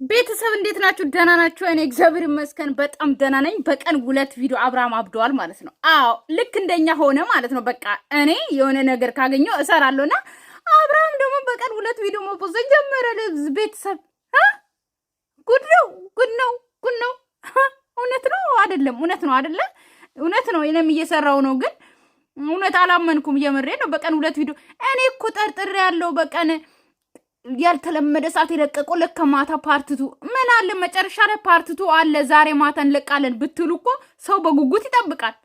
ቤተሰብ እንዴት ናችሁ? ደህና ናችሁ? እኔ እግዚአብሔር ይመስገን በጣም ደህና ነኝ። በቀን 2 ቪዲዮ አብርሃም አብደዋል ማለት ነው። አዎ ልክ እንደኛ ሆነ ማለት ነው። በቃ እኔ የሆነ ነገር ካገኘው እሰራለሁና አብርሃም ደግሞ በቀን 2 ቪዲዮ መፖስት ጀመረ። ቤተሰብ ጉድ ነው፣ ጉድ ነው፣ ጉድ ነው። እውነት ነው አይደለም? እውነት ነው አይደለ? እውነት ነው። እኔም እየሰራው ነው፣ ግን እውነት አላመንኩም። የምሬ ነው። በቀን 2 ቪዲዮ እኔ እኮ ጠርጥሬ ያለው በቀን ያልተለመደ ሰዓት የለቀቀው ለካ ማታ ፓርቲቱ ምን አለ መጨረሻ ላይ ፓርቲቱ አለ ዛሬ ማታ እንለቃለን ብትሉ እኮ ሰው በጉጉት ይጠብቃል።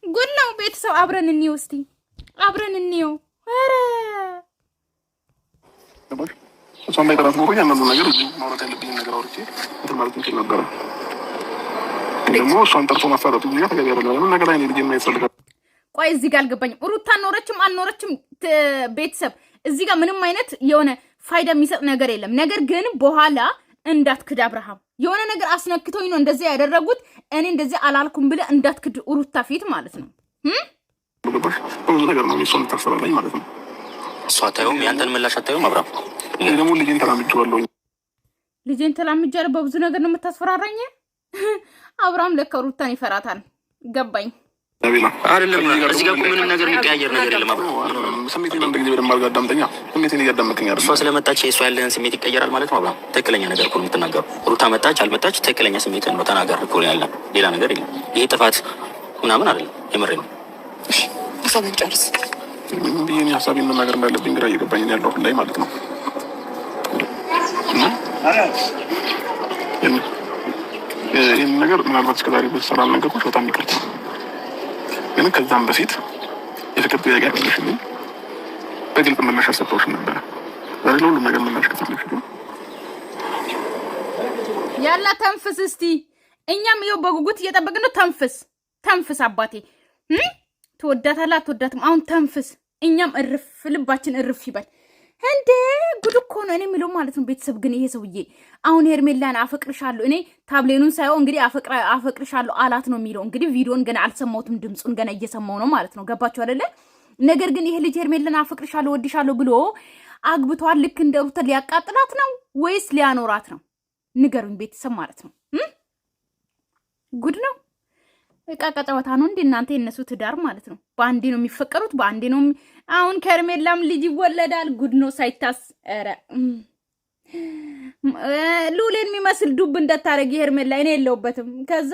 ጉድ ነው። ቤተሰብ አብረን እንየው እስቲ፣ አብረን እንየው። ኧረ እሷም ባይጠራት ነው ያንኑ ነገር ማውራት ያለብኝ ነገር አውርቼ እንትን ማለት እንችል ነበረ። ደግሞ እሷን ጠርቶ ማፋረጡ ጊዜ ተገቢ አይደለም። ምን ነገር ላይ ልጅ የማይፈልጋል። ቆይ እዚህ ጋር አልገባኝም። ሩታ ኖረችም አልኖረችም ቤተሰብ እዚህ ጋር ምንም አይነት የሆነ ፋይዳ የሚሰጥ ነገር የለም። ነገር ግን በኋላ እንዳትክድ አብርሃም የሆነ ነገር አስነክቶኝ ነው እንደዚህ ያደረጉት እኔ እንደዚህ አላልኩም ብለህ እንዳትክድ ሩታ ፊት ማለት ነው። ብዙ ነገር ነው እሷን ታስፈራራኝ ማለት ነው። እሷ አታየውም፣ ያንተን ምላሽ አታየውም። አብርሃም እኔ ደግሞ ልጄን ተላምጄዋለሁ። ልጄን ተላምጄዋለሁ በብዙ ነገር ነው የምታስፈራራኝ። አብርሃም ለካ ሩታን ይፈራታል። ገባኝ አይደለም እዚህ ጋር ምንም ነገር የሚቀያየር ነገር የለም። አብርሃም ስሜቴን አንድ ጊዜ በደንብ አድርገህ አዳምጠኛ። ስሜቴን እያዳመጥከኝ አይደል? እሷ ስለመጣች የእሷ ያለህን ስሜት ይቀየራል ማለት ነው። አብርሃም ትክክለኛ ነገር እኮ ነው የምትናገረው። ሩታ መጣች አልመጣች ትክክለኛ ስሜትን ነው ተናገር እኮ ያለ ሌላ ነገር የለም። ይሄ ጥፋት ምናምን አይደለም። የምሬ ነው። እሺ ሀሳብን ጨርስ። ይሄን ሀሳቤን መናገር እንዳለብኝ ግራ እየገባኝ ያለው ላይ ማለት ነው። ይህን ነገር ምናልባት እስከዛሬ በተሰራ ነገሮች በጣም ይቅርታ፣ ግን ከዛም በፊት የፍቅር ጥያቄ ያደረሽልኝ በግልጽ ምላሽ አሰጥተውሽ ነበረ። ዛሬ ለሁሉም ነገር ምላሽ ከፈለግሽ ግን ያላ ተንፍስ እስቲ። እኛም ይኸው በጉጉት እየጠበቅን ነው። ተንፍስ ተንፍስ አባቴ። ትወዳታለህ አትወዳትም? አሁን ተንፍስ። እኛም እርፍ ልባችን እርፍ ይበል። እንዴ ጉድ እኮ ነው። እኔ የምለው ማለት ነው ቤተሰብ ግን ይሄ ሰውዬ አሁን ሄርሜላን አፈቅርሻለሁ እኔ ታብሌኑን ሳይሆን እንግዲህ አፈቅርሻለሁ አላት ነው የሚለው። እንግዲህ ቪዲዮን ገና አልሰማሁትም፣ ድምፁን ገና እየሰማው ነው ማለት ነው። ገባችሁ አይደለ? ነገር ግን ይሄ ልጅ ሄርሜላን አፈቅርሻለሁ ወድሻለሁ ብሎ አግብቷል። ልክ እንደ ሩታ ሊያቃጥላት ነው ወይስ ሊያኖራት ነው? ንገሩኝ ቤተሰብ ማለት ነው። ጉድ ነው። እቃቃ ጨዋታ ነው እንዴ እናንተ? የነሱ ትዳር ማለት ነው። በአንዴ ነው የሚፈቀሩት፣ በአንዴ ነው። አሁን ከሄርሜላም ልጅ ይወለዳል። ጉድ ነው ሳይታስ። ኧረ ሉሌን የሚመስል ዱብ እንደታረጊ ሄርሜላ እኔ የለውበትም። ከዛ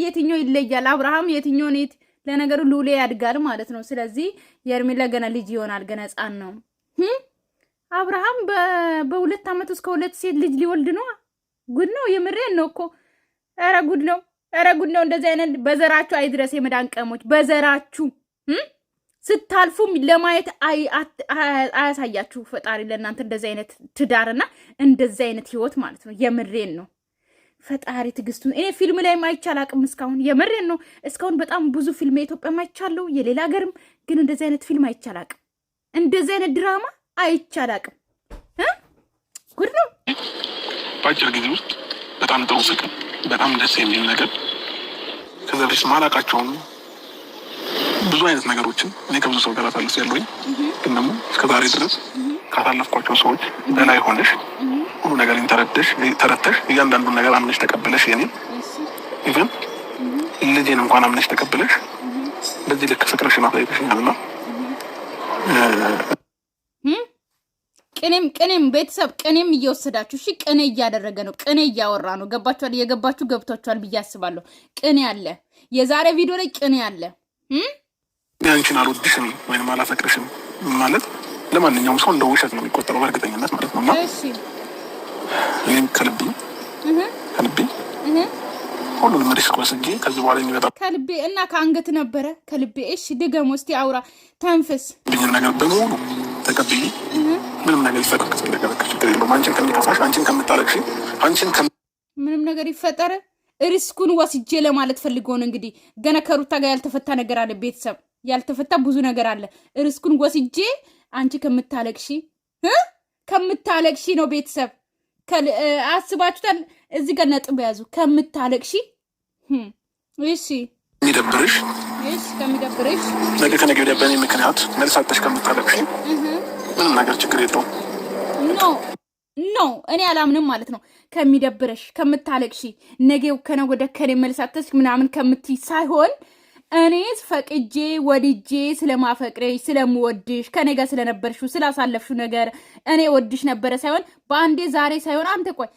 የትኛው ይለያል? አብርሃም የትኛው ነው? ለነገሩ ሉሌ ያድጋል ማለት ነው። ስለዚህ የሄርሜላ ገና ልጅ ይሆናል፣ ገና ሕፃን ነው። አብርሃም በ2 ዓመት እስከ 2 ሴት ልጅ ሊወልድ ነው። ጉድ ነው። የምሬን ነው እኮ። ኧረ ጉድ ነው። ኧረ ጉድ ነው። እንደዚህ አይነት በዘራችሁ አይድረስ። የመዳን ቀሞች በዘራችሁ ስታልፉም ለማየት አያሳያችሁ ፈጣሪ ለእናንተ እንደዚህ አይነት ትዳርና እንደዚህ አይነት ህይወት ማለት ነው። የምሬን ነው። ፈጣሪ ትዕግስቱን እኔ ፊልም ላይ አይቻል አቅም እስካሁን። የምሬን ነው። እስካሁን በጣም ብዙ ፊልም የኢትዮጵያ አይቻለሁ፣ የሌላ ሀገርም፣ ግን እንደዚህ አይነት ፊልም አይቻል አቅም፣ እንደዚህ አይነት ድራማ አይቻል አቅም። ጉድ ነው። በአጭር ጊዜ ውስጥ በጣም ጥሩ ፍቅር፣ በጣም ደስ የሚል ነገር ከዛ በፊት ማላቃቸውን ብዙ አይነት ነገሮችን እኔ ከብዙ ሰው ጋር አሳልፍ ያለሁኝ፣ ግን ደግሞ እስከዛሬ ድረስ ካሳለፍኳቸው ሰዎች በላይ ሆነሽ ሁሉ ነገር ተረተሽ እያንዳንዱን ነገር አምነሽ ተቀበለሽ የኔ ኢቨን ልጄን እንኳን አምነሽ ተቀበለሽ በዚህ ልክ ፍቅርሽን አሳይተሽኛልና ቅኔም ቤተሰብ ቅኔም እየወሰዳችሁ እሺ፣ ቅኔ እያደረገ ነው። ቅኔ እያወራ ነው። ገባችኋል? የገባችሁ ገብቷችኋል ብዬ አስባለሁ። ቅኔ አለ። የዛሬ ቪዲዮ ላይ ቅኔ አለ። አንቺን አልወድሽም ወይም አላፈቅርሽም ማለት ለማንኛውም ሰው እንደ ውሸት ነው የሚቆጠረው በእርግጠኝነት ማለት ነው። እና እኔም ከልቤ ሁሉንም ሪስክ ወስጄ ከዚህ በኋላ የሚመጣ ከልቤ እና ከአንገት ነበረ ከልቤ። እሺ ድገም እስቲ አውራ፣ ተንፍስ። ብኝን ነገር በሙሉ ተቀብዬ ምንም ነገር ይፈጠር ከተለቀቀች ችግር የለውም። አንቺን ከሚከፋሽ፣ አንቺን ከምታለቅሽ፣ ምንም ነገር ይፈጠር ሪስኩን ወስጄ ለማለት ፈልጎ ነው። እንግዲህ ገና ከሩታ ጋር ያልተፈታ ነገር አለ ቤተሰብ፣ ያልተፈታ ብዙ ነገር አለ። ሪስኩን ወስጄ አንቺ ከምታለቅሺ ነው ቤተሰብ። አስባችሁታል? እዚህ ጋር ነጥብ ያዙ። ከምታለቅሺ እሺ የሚደብርሽ ከሚደብርሽ ነገ ከነገ ወዲያ በእኔ ምክንያት መልሳተሽ ከምታለቅሺ ምንም ነገር ችግር የለውም። ኖ እኔ አላምንም ማለት ነው። ከሚደብረሽ ከምታለቅሺ ነገው ከነገ ወዲያ ከኔ መልሳተሽ ምናምን ከምትይ ሳይሆን እኔ ፈቅጄ ወድጄ ስለማፈቅረሽ ስለምወድሽ ከኔ ጋር ስለነበርሽው ስላሳለፍሽው ነገር እኔ ወድሽ ነበረ ሳይሆን በአንዴ ዛሬ ሳይሆን አንተ ቆይ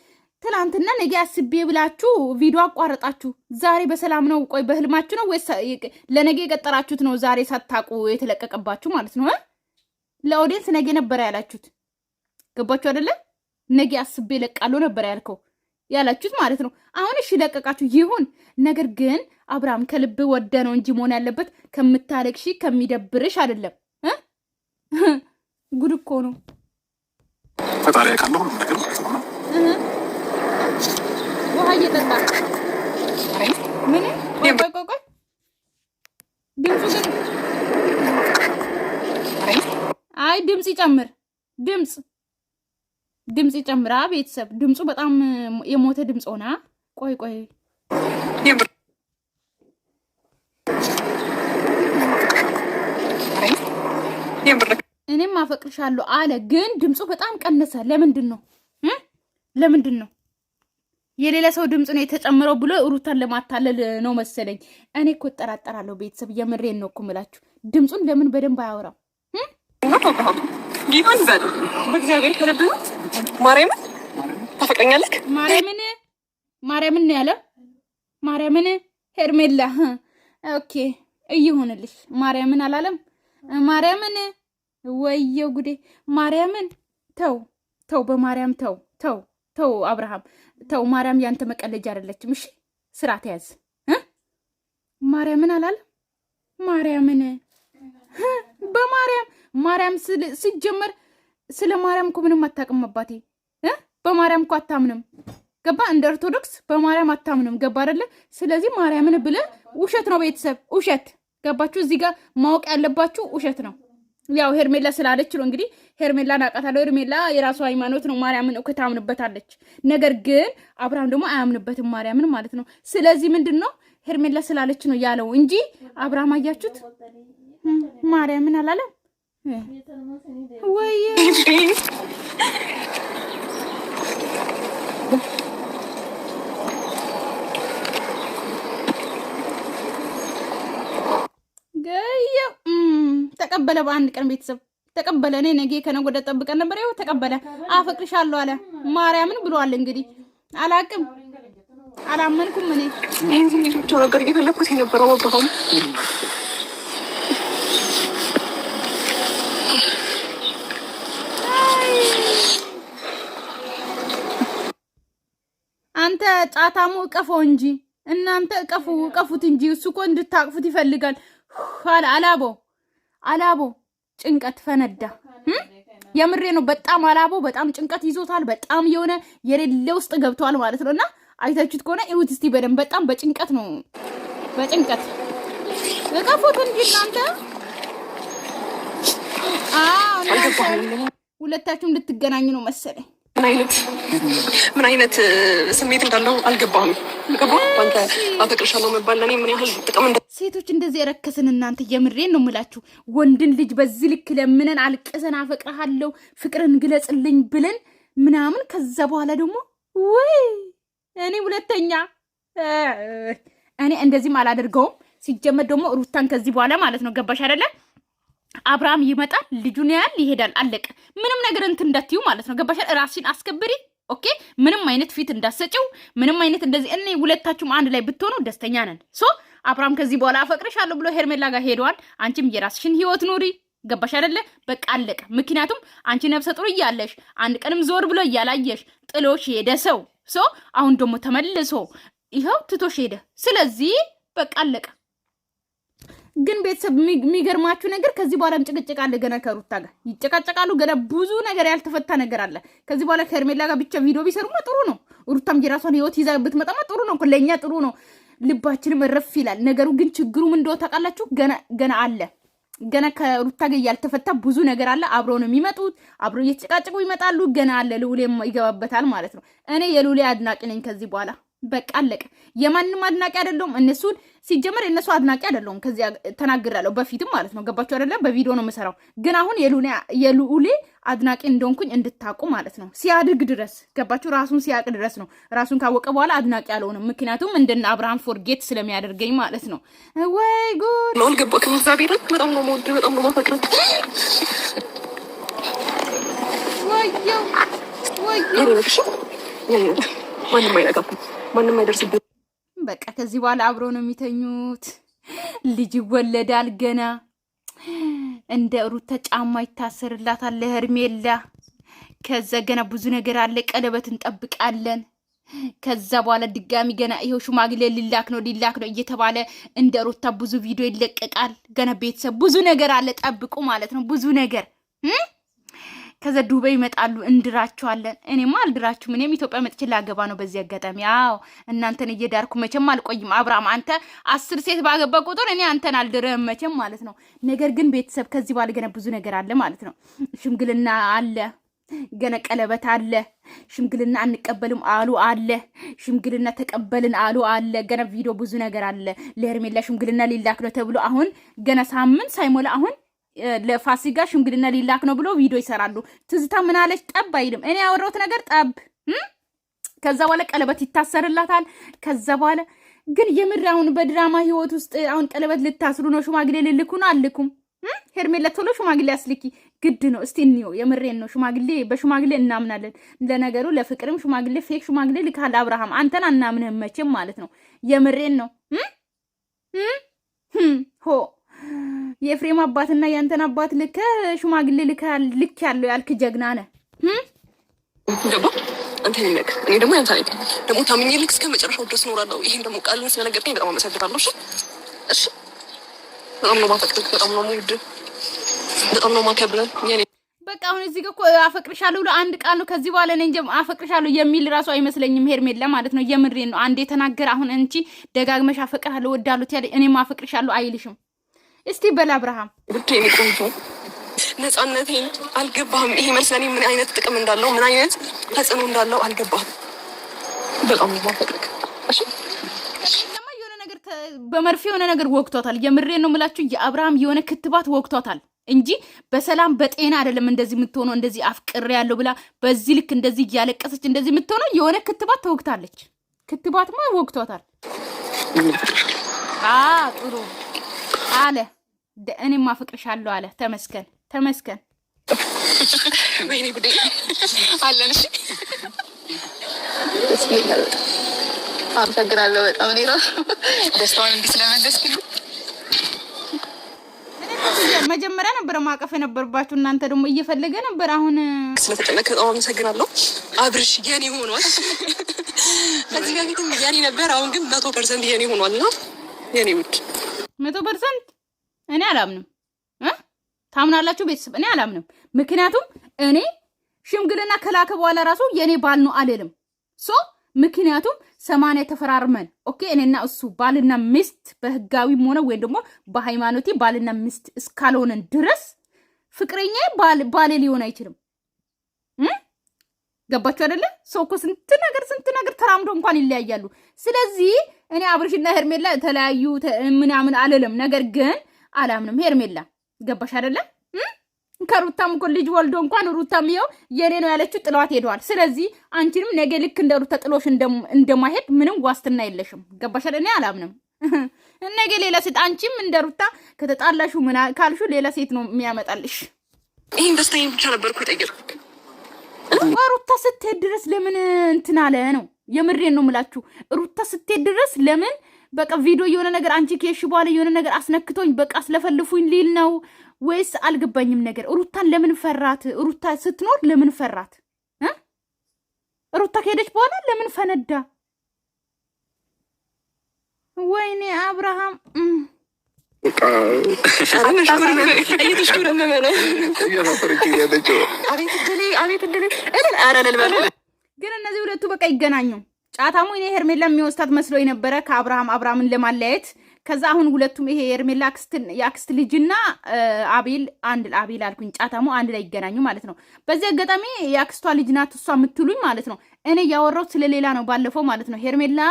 ትላንትና ነገ አስቤ ብላችሁ ቪዲዮ አቋረጣችሁ። ዛሬ በሰላም ነው? ቆይ በህልማችሁ ነው ወይስ ለነገ የቀጠራችሁት ነው? ዛሬ ሳታውቁ የተለቀቀባችሁ ማለት ነው። ለኦዲየንስ ነገ ነበር ያላችሁት። ገባችሁ አይደለ? ነገ አስቤ ለቃለሁ ነበር ያላችሁት ማለት ነው። አሁን እሺ ለቀቃችሁ ይሁን። ነገር ግን አብርሃም ከልብ ወደ ነው እንጂ መሆን ያለበት ከምታለቅሺ ከሚደብርሽ አይደለም። ጉድ እኮ ነው። ፈጣሪ ያውቃል ሁሉም ነገር ማለት ነው። ውሃ እየጠጣ ምን? ቆይ ድምፁ ግን አይ ድምፅ ይጨምር፣ ድምፅ ይጨምራ። ቤተሰብ ድምፁ በጣም የሞተ ድምፅ ሆና። ቆይ እኔም አፈቅርሻለሁ አለ፣ ግን ድምፁ በጣም ቀነሰ። ለምንድን ነው የሌላ ሰው ድምፅ ነው የተጨምረው ብሎ ሩታን ለማታለል ነው መሰለኝ። እኔ እኮ እጠራጠራለሁ ቤተሰብ፣ የምሬን ነው እኮ የምላችሁ። ድምፁን ለምን በደንብ አያወራም? ጊዮን በል በእግዚአብሔር ከልብ ማርያምን ታፈቅረኛለህ? ማርያምን ነው ያለው። ማርያምን ሄርሜላ ኦኬ እይሁንልሽ። ማርያምን አላለም። ማርያምን ወየው ጉዴ። ማርያምን ተው በማርያም ተው አብርሃም ተው። ማርያም ያንተ መቀለጃ አይደለችም። እሺ ስርዓት ያዝ። ማርያምን አላለም። ማርያምን ማርያም ሲጀመር ስለ ማርያም እኮ ምንም አታውቅም አባቴ። በማርያም እኮ አታምንም። ገባ? እንደ ኦርቶዶክስ በማርያም አታምንም። ገባ አይደለ? ስለዚህ ማርያምን ብለ ውሸት ነው ቤተሰብ፣ ውሸት። ገባችሁ? እዚህ ጋር ማወቅ ያለባችሁ ውሸት ነው። ያው ሄርሜላ ስላለች ነው እንግዲህ። ሄርሜላን አውቃታለሁ። ሄርሜላ የራሷ ሃይማኖት ነው። ማርያምን እኮ ታምንበታለች። ነገር ግን አብርሃም ደግሞ አያምንበትም ማርያምን ማለት ነው። ስለዚህ ምንድን ነው ሄርሜላ ስላለች ነው ያለው እንጂ አብርሃም አያችሁት ማርያምን አላለም ወይ? ተቀበለ። በአንድ ቀን ቤተሰብ ተቀበለ። እኔ ነገ ከነገ ወዲያ ጠብቀን ነበር። ይኸው ተቀበለ። አፈቅርሻለሁ አለ ማርያምን ብሏል። እንግዲህ አላቅም፣ አላመንኩም። እኔ ይሄን ልጅ ነገር እየፈለኩት የነበረው አብርሃም አንተ ጫታሙ እቀፎ እንጂ እናንተ እቀፉት እንጂ እሱ እኮ እንድታቅፉት ይፈልጋል። አላቦ ጭንቀት ፈነዳ። የምሬ ነው። በጣም አላቦ በጣም ጭንቀት ይዞታል። በጣም የሆነ የሌለ ውስጥ ገብቷል ማለት ነው። እና አይታችሁት ከሆነ እዩት እስቲ በደንብ። በጣም በጭንቀት ነው። በጭንቀት እቀፉት እንጂ እናንተ ሁለታችሁም ልትገናኙ ነው መሰለኝ። ምን አይነት ስሜት እንዳለው አልገባህም። አንተ አፈቅርሻለሁ መባል ለኔ ምን ያህል ጥቅም ሴቶች እንደዚህ የረከስን እናንተ የምሬን ነው የምላችሁ። ወንድን ልጅ በዚህ ልክ ለምነን አልቅሰን አፈቅርሃለሁ ፍቅርን ግለጽልኝ ብለን ምናምን ከዛ በኋላ ደግሞ ወይ እኔ ሁለተኛ እኔ እንደዚህም አላደርገውም። ሲጀመር ደግሞ ሩታን ከዚህ በኋላ ማለት ነው ገባሽ አይደለ? አብርሃም ይመጣል፣ ልጁን ያህል ይሄዳል። አለቀ። ምንም ነገር እንትን እንዳትዩ ማለት ነው ገባሽ? ራስሽን አስከብሪ። ኦኬ። ምንም አይነት ፊት እንዳሰጪው፣ ምንም አይነት እንደዚህ እኔ ሁለታችሁም አንድ ላይ ብትሆኑ ደስተኛ ነን። አብርሃም ከዚህ በኋላ አፈቅርሻለሁ ብሎ ሄርሜላ ጋር ሄደዋል። አንቺም የራስሽን ህይወት ኑሪ። ገባሽ አይደለ? በቃ አለቀ። ምክንያቱም አንቺ ነፍሰ ጡር እያለሽ አንድ ቀንም ዞር ብሎ እያላየሽ ጥሎሽ ሄደ ሰው አሁን ደግሞ ተመልሶ ይኸው ትቶሽ ሄደ። ስለዚህ በቃ አለቀ። ግን ቤተሰብ የሚገርማችሁ ነገር ከዚህ በኋላም ጭቅጭቅ አለ። ገና ከሩታ ጋር ይጨቃጨቃሉ። ገና ብዙ ነገር ያልተፈታ ነገር አለ። ከዚህ በኋላ ከሄርሜላ ጋር ብቻ ቪዲዮ ቢሰሩማ ጥሩ ነው። ሩታም የራሷን ህይወት ይዛ ብትመጣማ ጥሩ ነው። ለእኛ ጥሩ ነው። ልባችንም እረፍ ይላል። ነገሩ ግን ችግሩ ምን እንደሆነ ታውቃላችሁ? ገና አለ። ገና ከሩታ ጋር ያልተፈታ ብዙ ነገር አለ። አብረው ነው የሚመጡት። አብረው እየተጨቃጨቁ ይመጣሉ። ገና አለ። ልዑሌ ይገባበታል ማለት ነው። እኔ የልዑሌ አድናቂ ነኝ ከዚህ በኋላ በቃ አለቀ። የማንም አድናቂ አይደለሁም። እነሱን ሲጀመር የነሱ አድናቂ አይደለሁም። ከዚያ ተናግራለሁ በፊትም ማለት ነው። ገባችሁ አይደለ? በቪዲዮ ነው የምሰራው። ግን አሁን የልዑሌ አድናቂ እንደሆንኩኝ እንድታቁ ማለት ነው። ሲያድግ ድረስ ገባችሁ? ራሱን ሲያቅ ድረስ ነው። ራሱን ካወቀ በኋላ አድናቂ አልሆንም። ምክንያቱም እንደነ አብርሃም ፎርጌት ስለሚያደርገኝ ማለት ነው። ወይ ጉድ ነው አልገባክም። እግዚአብሔር በጣም ነው የምወድህ፣ በጣም ነው የማፈቅርህ። ወየው ማንም አይነካም፣ ማንም አይደርስብህ። በቃ ከዚህ በኋላ አብሮ ነው የሚተኙት። ልጅ ይወለዳል ገና። እንደ ሩታ ጫማ ይታሰርላታል ለሄርሜላ። ከዛ ገና ብዙ ነገር አለ። ቀለበት እንጠብቃለን። ከዛ በኋላ ድጋሚ ገና ይሄው ሽማግሌ ሊላክ ነው እየተባለ እንደ ሩታ ብዙ ቪዲዮ ይለቀቃል። ገና ቤተሰብ ብዙ ነገር አለ። ጠብቁ ማለት ነው። ብዙ ነገር ከዛ ዱባይ ይመጣሉ። እንድራቸዋለን። እኔማ አልድራችሁም። እኔም ኢትዮጵያ መጥቼ ላገባ ነው በዚህ አጋጣሚ። አዎ እናንተን እየዳርኩ መቼም አልቆይም። አብርሃም አንተ 10 ሴት ባገባ ቁጥር እኔ አንተን አልድርም መቼም ማለት ነው። ነገር ግን ቤተሰብ ከዚህ በኋላ ገና ብዙ ነገር አለ ማለት ነው። ሽምግልና አለ፣ ገና ቀለበት አለ። ሽምግልና አንቀበልም አሉ አለ። ሽምግልና ተቀበልን አሉ አለ። ገና ቪዲዮ ብዙ ነገር አለ። ለሄርሜላ ሽምግልና ሊላክ ነው ተብሎ አሁን ገና ሳምንት ሳይሞላ አሁን ለፋሲካ ሽምግልና ሊላክ ነው ብሎ ቪዲዮ ይሰራሉ። ትዝታ ምን አለች? ጠብ አይልም። እኔ ያወራሁት ነገር ጠብ። ከዛ በኋላ ቀለበት ይታሰርላታል። ከዛ በኋላ ግን የምር አሁን በድራማ ህይወት ውስጥ አሁን ቀለበት ልታስሩ ነው? ሽማግሌ ልልኩ ነው? አልኩም። ሄርሜላ ቶሎ ሽማግሌ አስልኪ ግድ ነው። እስቲ እንየው። የምሬን ነው። ሽማግሌ በሽማግሌ እናምናለን። ለነገሩ ለፍቅርም ሽማግሌ ፌክ ሽማግሌ ልካል። አብርሃም አንተን አናምንህም መቼም ማለት ነው። የምሬን ነው። ሆ የኤፍሬም አባትና ያንተን አባት ልከ ሽማግሌ ልክ ያለው ያልክ ጀግና ነህ። ደግሞ አንተ ነህ፣ እኔ ደግሞ ያንተ ነኝ። ደግሞ ታምኜ ልክ እስከ መጨረሻው ድረስ እኖራለሁ። ይሄን ደግሞ ቃልን ስለነገርከኝ በጣም አመሰግናለሁ። እሺ በጣም ነው የማፈቅርህ፣ በጣም ነው የምወድህ፣ በጣም ነው የማከብርህ። በቃ አሁን እዚህ ጋር እኮ አፈቅርሻለሁ ብሎ አንድ ቃል ነው። ከዚህ በኋላ እኔ እንጂ አፈቅርሻለሁ የሚል ራሱ አይመስለኝም ሄርሜላ ማለት ነው። የምሬን ነው። አንዴ ተናገር። አሁን እንቺ ደጋግመሽ አፈቅርሃለሁ ወዳሉት ያለ እኔም አፈቅርሻለሁ አይልሽም። እስቲ በል አብርሃም ብቻ የሚቆንጆ ነፃነቴን አልገባህም። ይሄ መልስ ለኔ ምን አይነት ጥቅም እንዳለው ምን አይነት ተጽዕኖ እንዳለው አልገባህም። በጣም ነው ማፈቅርክ። እሺ የሆነ ነገር በመርፌ የሆነ ነገር ወቅቷታል። የምሬን ነው የምላችሁ። የአብርሃም የሆነ ክትባት ወቅቷታል እንጂ በሰላም በጤና አይደለም እንደዚህ የምትሆነው። እንደዚህ አፍቅሬ ያለው ብላ በዚህ ልክ እንደዚህ እያለቀሰች እንደዚህ የምትሆነው የሆነ ክትባት ተወቅታለች። ክትባትማ ወቅቷታል። ጥሩ አለ። እኔም አፈቅርሻለሁ አለ። ተመስገን ተመስገን። ወይኔ ጉዴ አለን። እሺ አመሰግናለሁ በጣም እኔ ራሱ ደስታውን እንዲህ ስለመለስክልኝ። መጀመሪያ ነበር ማቀፍ የነበረባችሁ እናንተ ደግሞ እየፈለገ ነበር። አሁን ስለተጨነቀ በጣም አመሰግናለሁ። አብርሽ የኔ ሆኗል። ከዚህ በፊትም የኔ ነበር፣ አሁን ግን 100% የኔ ሆኗልና የኔ ውድ 100% እኔ አላምንም። ታምናላችሁ ቤተሰብ? እኔ አላምንም። ምክንያቱም እኔ ሽምግልና ከላከ በኋላ ራሱ የኔ ባል ነው አልልም። ምክንያቱም 80 ተፈራርመን ኦኬ፣ እኔና እሱ ባልና ሚስት በህጋዊም ሆነ ወይ ደግሞ በሃይማኖቴ ባልና ሚስት እስካልሆነን ድረስ ፍቅረኛ ባሌ ሊሆን አይችልም። ገባችሁ አይደለ? ሰው እኮ ስንት ነገር ተራምዶ እንኳን ይለያያሉ። ስለዚህ እኔ አብርሽና ሄርሜላ ተለያዩ ምናምን አልልም። ነገር ግን አላምንም። ሄርሜላ ገባሽ አይደለ? ከሩታም እኮ ልጅ ወልዶ እንኳን ሩታም ይኸው የኔ ነው ያለችው ጥሏት ሄደዋል። ስለዚህ አንቺንም ነገ ልክ እንደ ሩታ ጥሎሽ እንደማይሄድ ምንም ዋስትና የለሽም። ገባሽ አይደል? እኔ አላምንም። ነገ ሌላ ሴት አንቺም እንደ ሩታ ከተጣላሹ ምን ካልሹ ሌላ ሴት ነው የሚያመጣልሽ። ይሄን ደስታዬን ብቻ ነበርኩ የጠየቅኩት። ሩታ ስትሄድ ድረስ ለምን እንትን አለ ነው? የምሬን ነው የምላችሁ። ሩታ ስትሄድ ድረስ ለምን በቃ ቪዲዮ የሆነ ነገር አንቺ ከሽ በኋላ የሆነ ነገር አስነክቶኝ በቃ አስለፈልፉኝ ሊል ነው ወይስ አልገባኝም ነገር። ሩታን ለምን ፈራት? ሩታ ስትኖር ለምን ፈራት? ሩታ ከሄደች በኋላ ለምን ፈነዳ? ወይኔ አብርሃም ግን እነዚህ ሁለቱ በቃ ይገናኙ። ጫታሙ እኔ ሄርሜላ የሚወስታት መስሎ የነበረ ከአብርሃምን ለማለያየት ከዛ አሁን ሁለቱም ይሄ የሄርሜላ የአክስት ልጅና አቤል አቤል አልኩኝ ጫታሙ አንድ ላይ ይገናኙ ማለት ነው። በዚህ አጋጣሚ የአክስቷ ልጅ ናት እሷ የምትሉኝ ማለት ነው። እኔ ያወራሁት ስለሌላ ነው ባለፈው ማለት ነው። ሄርሜላ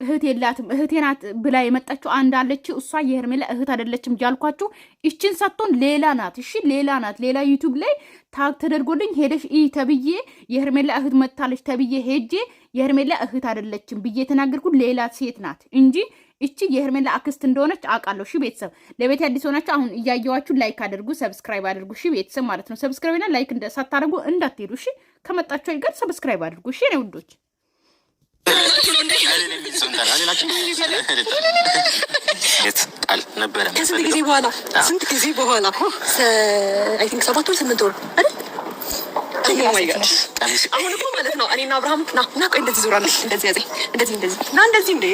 እህት የላትም እህቴ ናት ብላ የመጣችው አንድ አለች። እሷ የሄርሜላ እህት አይደለችም ያልኳችሁ እቺን ሳትሆን ሌላ ናት። እሺ ሌላ ናት። ሌላ ዩቲዩብ ላይ ታግ ተደርጎልኝ ሄደሽ ተብዬ የሄርሜላ እህት መታለች ተብዬ ሄጄ የሄርሜላ እህት አይደለችም ብዬ የተናገርኩት ሌላ ሴት ናት እንጂ እቺ የሄርሜላ አክስት እንደሆነች አውቃለሁ። እሺ ቤተሰብ ለቤት አዲስ ሆናችሁ አሁን እያየዋችሁ ላይክ አድርጉ፣ ሰብስክራይብ አድርጉ። እሺ ቤተሰብ ማለት ነው። ሰብስክራይብ እና ላይክ ሳታደርጉ እንዳትሄዱ። እሺ ከመጣችሁ ጋር ሰብስክራይብ አድርጉ። እሺ ነው ውዶች። ስንት ጊዜ በኋላ አይ ቲንክ 7 ወር 8 ወር አይደል? አሁን እኮ ማለት ነው እኔና አብርሃም ና ቆይ እንደዚህ ዞራለች እንደዚህ ያዘኝ እንደዚህ ና እንደዚህ እንደ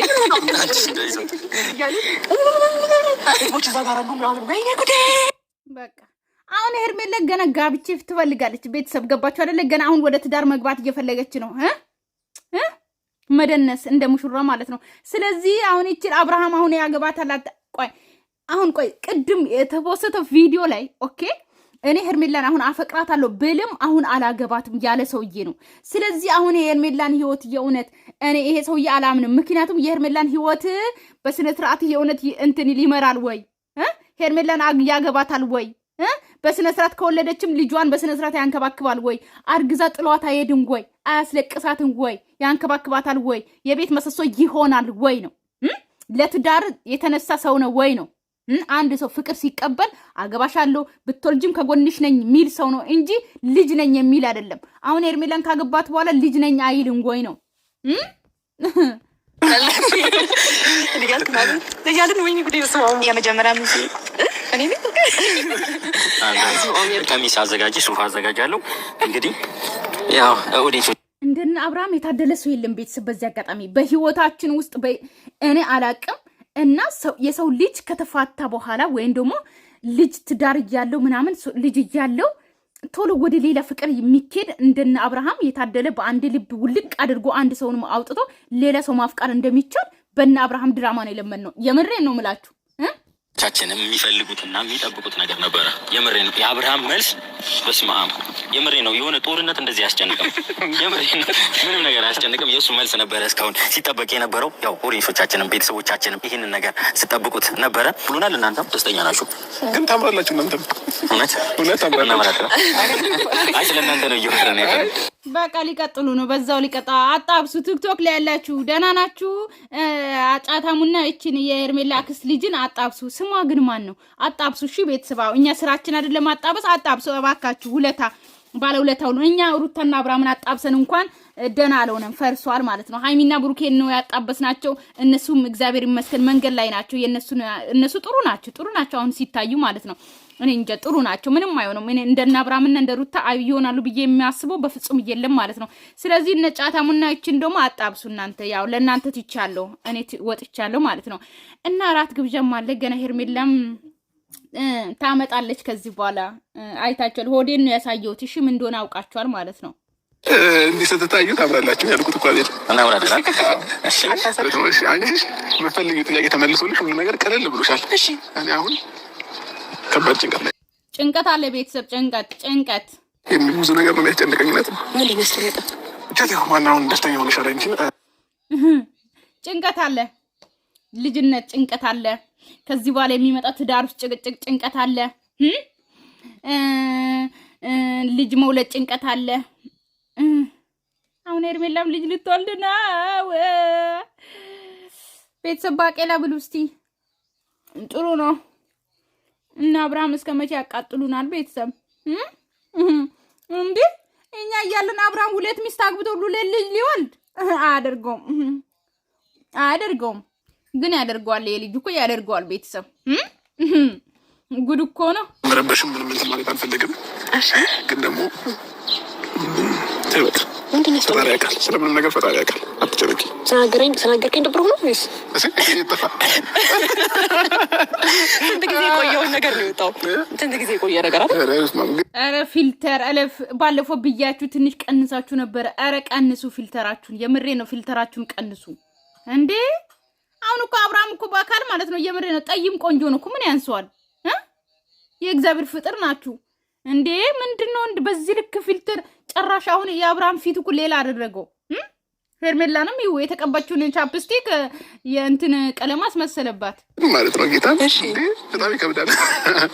በቃ አሁን ሄርሜላ ገና ጋብቼ ትፈልጋለች። ቤተሰብ ገባችሁ አይደለ? ገና አሁን ወደ ትዳር መግባት እየፈለገች ነው መደነስ እንደ ሙሽራ ማለት ነው። ስለዚህ አሁን ይችል አብርሃም አሁን ያገባታል። ቆይ ቅድም የተፖስተው ቪዲዮ ላይ ኦኬ እኔ ሄርሜላን አሁን አፈቅራታለሁ ብልም አሁን አላገባትም ያለ ሰውዬ ነው። ስለዚህ አሁን የሄርሜላን ህይወት የእውነት እኔ ይሄ ሰውዬ አላምንም። ምክንያቱም የሄርሜላን ህይወት በስነ ስርዓት የእውነት እንትን ሊመራል ወይ ሄርሜላን ያገባታል ወይ በስነ ስርዓት ከወለደችም ልጇን በስነ ስርዓት ያንከባክባል ወይ አርግዛ ጥሏት አይሄድም ወይ አያስለቅሳትም ወይ ያንከባክባታል ወይ የቤት መሰሶ ይሆናል ወይ ነው ለትዳር የተነሳ ሰው ነው ወይ ነው አንድ ሰው ፍቅር ሲቀበል አገባሻለሁ ብትወልጂም ከጎንሽ ነኝ የሚል ሰው ነው እንጂ ልጅ ነኝ የሚል አይደለም። አሁን ሄርሜላን ካገባት በኋላ ልጅ ነኝ አይልም ወይ ነው ቀሚስ አዘጋጅ ሱፍ አዘጋጃለሁ። እንግዲህ ያው ኦዲት እንደና አብርሃም የታደለ ሰው የለም። ቤተሰብ በዚህ አጋጣሚ በህይወታችን ውስጥ እኔ አላቅም እና የሰው ልጅ ከተፋታ በኋላ ወይም ደግሞ ልጅ ትዳር እያለው ምናምን ልጅ እያለው ቶሎ ወደ ሌላ ፍቅር የሚኬድ እንደና አብርሃም የታደለ በአንድ ልብ ውልቅ አድርጎ አንድ ሰውን አውጥቶ ሌላ ሰው ማፍቃር እንደሚቻል በእነ አብርሃም ድራማ ነው የለመን ነው። የምሬን ነው ምላችሁ ቻችንም የሚፈልጉትና የሚጠብቁት ነገር ነበረ። የምሬ ነው። የአብርሃም መልስ በስመ አብ የምሬ ነው። የሆነ ጦርነት እንደዚህ አያስጨንቅም። የምሬ ነው። ምንም ነገር አያስጨንቅም። የእሱ መልስ ነበረ እስካሁን ሲጠበቅ የነበረው። ያው ኦዲየንሶቻችንም ቤተሰቦቻችንም ይህንን ነገር ስጠብቁት ነበረ ብሎናል። እናንተም ደስተኛ ናችሁ። ግን ታምራላችሁ። እናንተም እውነት ታምራላችሁ። አይ ስለ እናንተ ነው እየወሰነ ነው። በቃ ሊቀጥሉ ነው። በዛው ሊቀጣ አጣብሱ። ቲክቶክ ላይ ያላችሁ ደህና ናችሁ? አጫታሙና እቺን የሄርሜላ አክስት ልጅን አጣብሱ። ስሟ ግን ማን ነው? አጣብሱ። እሺ ቤተሰባው እኛ ስራችን አይደለም ማጣበስ። አጣብሱ እባካችሁ። ባለ ውለታው ነው። እኛ ሩታና አብርሃምን አጣብሰን እንኳን ደህና አልሆነም፣ ፈርሷል ማለት ነው። ሃይሚና ብሩኬን ነው ያጣበስናቸው። እነሱም እግዚአብሔር ይመስገን መንገድ ላይ ናቸው። እነሱ ጥሩ ናቸው አሁን ሲታዩ ማለት ነው። እኔ እንጃ ጥሩ ናቸው። ምንም አይሆንም። እኔ እንደና አብርሃምና እንደ ሩታ ይሆናሉ ብዬ የሚያስበው በፍጹም የለም ማለት ነው። ስለዚህ ነጫታሙና እቺን ደግሞ አጣብሱ። እናንተ ያው ለእናንተ ትቻለሁ፣ እኔ ወጥቻለሁ ማለት ነው። እና አራት ግብዣም አለ ገና ሄርሜላም ታመጣለች ከዚህ በኋላ አይታችኋል። ሆዴን ነው ያሳየሁት። እሺ ምን እንደሆነ አውቃችኋል ማለት ነው። እንዲህ ስትታዩ ታምራላችሁ ያልኩት እኮ አይደል? እናምራለን። እሺ አንቺ የምትፈልጊው ጥያቄ ተመልሶልሽ ሁሉ ነገር ቀለል ብሎሻል። እሺ እኔ አሁን ከባድ ጭንቀት አለ ቤተሰብ ጭንቀት ብዙ ነገር ነው የሚያስጨንቀኝነት ምን ይመስላል? ዋናውን ደስተኛ ሆነሻል እንጂ ጭንቀት አለ፣ ልጅነት ጭንቀት አለ፣ ከዚህ በኋላ የሚመጣ ትዳር ውስጥ ጭቅጭቅ ጭንቀት አለ፣ ልጅ መውለድ ጭንቀት አለ። አሁን ሄርሜላም ልጅ ልትወልድ ነው። ቤተሰብ ባቄላ ብሉ እስቲ፣ ጥሩ ነው። እና አብርሃም እስከ መቼ ያቃጥሉናል? ቤተሰብ እንዴ እኛ እያለን አብርሃም 2 ሚስት አግብቶ ልጅ ሊወልድ አያደርገውም። ግን ያደርገዋል። የልጅ እኮ ያደርገዋል። ቤተሰብ ጉድ እኮ ነው። መረበሽም ምንም እንትን ማለት አልፈለግም። ግን ደግሞ ተበቃ ፈጣሪ ያውቃል። ስለምንም ነገር ፈጣሪ ያውቃል። አትጨነቂ። ተናገርከኝ ደብሮ ነው ወይስ ስንት ጊዜ የቆየውን ነገር ነው የወጣው? ስንት ጊዜ የቆየ ነገር አለ? ኧረ ፊልተር ባለፈው ብያችሁ ትንሽ ቀንሳችሁ ነበረ። ኧረ ቀንሱ ፊልተራችሁን። የምሬ ነው። ፊልተራችሁን ቀንሱ እንዴ። አሁን እኮ አብርሃም እኮ በአካል ማለት ነው የምሬ ነው ጠይም ቆንጆ ነው እኮ ምን ያንሰዋል? የእግዚአብሔር ፍጥር ናችሁ እንዴ ምንድነው እንደ በዚህ ልክ ፊልተር ጨራሽ አሁን የአብርሃም ፊት እኮ ሌላ አደረገው ሄርሜላንም ይው የተቀባችውን ቻፕስቲክ የእንትን ቀለም አስመሰለባት ማለት ነው ጌታ እንዴ በጣም ይከብዳል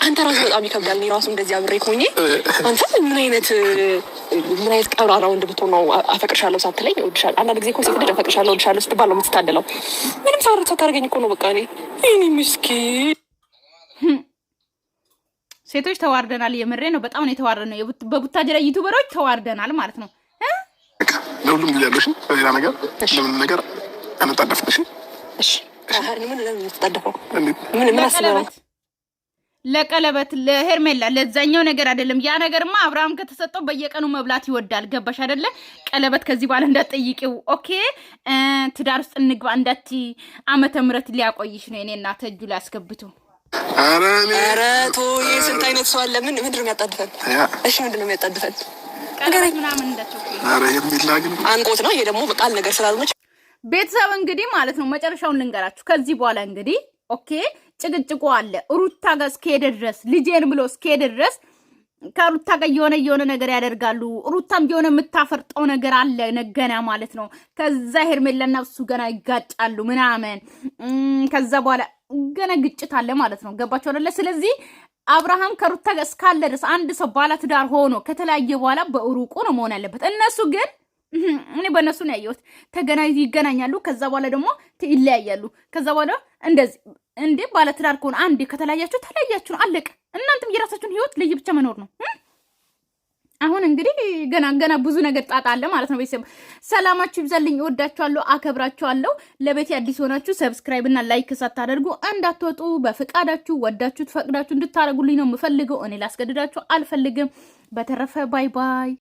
አንተ ራሱ በጣም ይከብዳል ነው ራሱ እንደዚህ አብሬ ኮኝ አንተ ምን አይነት ቀብራራ ወንድ ብትሆን ነው አፈቅርሻለሁ ሳትለኝ እወድሻለሁ አንዳንድ ጊዜ እኮ ሴት ልጅ አፈቅርሻለሁ እወድሻለሁ ስትባል ነው የምትታደለው ምንም ሳታደርገኝ እኮ ነው በቃ እኔ ምስኪን ሴቶች ተዋርደናል የምሬ ነው በጣም ነው የተዋረድነው በቡታጀራ ዩቲዩበሮች ተዋርደናል ማለት ነው ለሁሉም ጊዜ ያለሽ በሌላ ነገር ለምን ነገር አንጣደፍሽ እሺ ለምን ተጣደፈው ምን አስበው ለቀለበት ለሄርሜላ ለዛኛው ነገር አይደለም ያ ነገርማ አብርሃም ከተሰጠው በየቀኑ መብላት ይወዳል ገባሽ አይደለ ቀለበት ከዚህ በኋላ እንዳትጠይቂው ኦኬ ትዳር ውስጥ እንግባ እንዳት ዓመተ ምህረት ሊያቆይሽ ነው እኔ እናተ እጁ ላይ አስገብቶ ኧረ ቶዬ ስንት አይነት ሰው አለ ምንድን ነው የሚያጣድፈን እሺ ምንድን ነው የሚያጣድፈን ቀለበት ምናምን እንዳትጠይቂ ኧረ የሚላግን አንቆት ነው ይሄ ደግሞ በቃል ነገር ስላልሆነች ቤተሰብ እንግዲህ ማለት ነው መጨረሻውን ልንገራችሁ ከዚህ በኋላ እንግዲህ ኦኬ ጭቅጭቁ አለ ሩታ ጋር እስከሄደ ድረስ ልጄን ብሎ እስከሄደ ድረስ ከሩታ ጋር የሆነ ነገር ያደርጋሉ ሩታም የሆነ የምታፈርጠው ነገር አለ ነገና ማለት ነው ከዛ ሄርሜላና እሱ ገና ይጋጫሉ ምናምን ከዛ በኋላ ገና ግጭት አለ ማለት ነው ገባችሁ አይደለ ስለዚህ አብርሃም ከሩታ ጋር እስካለ ድረስ አንድ ሰው ባለ ትዳር ሆኖ ከተለያየ በኋላ በሩቁ ነው መሆን ያለበት እነሱ ግን እኔ በእነሱ ነው ያየሁት ይገናኛሉ ከዛ በኋላ ደግሞ ይለያያሉ ከዛ በኋላ እንደዚህ እንዴ ባለ ትዳር ከሆነ አንዴ ከተለያያችሁ አለቀ እናንተም የራሳችሁን ህይወት ለየብቻ መኖር ነው አሁን እንግዲህ ገና ብዙ ነገር ጣጣ አለ ማለት ነው ቤተሰብ ሰላማችሁ ይብዛልኝ እወዳችኋለሁ አከብራችኋለሁ ለቤት አዲስ ሆናችሁ ሰብስክራይብ እና ላይክ ሳታደርጉ እንዳትወጡ በፍቃዳችሁ ወዳችሁ ተፈቅዳችሁ እንድታረጉልኝ ነው የምፈልገው እኔ ላስገድዳችሁ አልፈልግም በተረፈ ባይ ባይ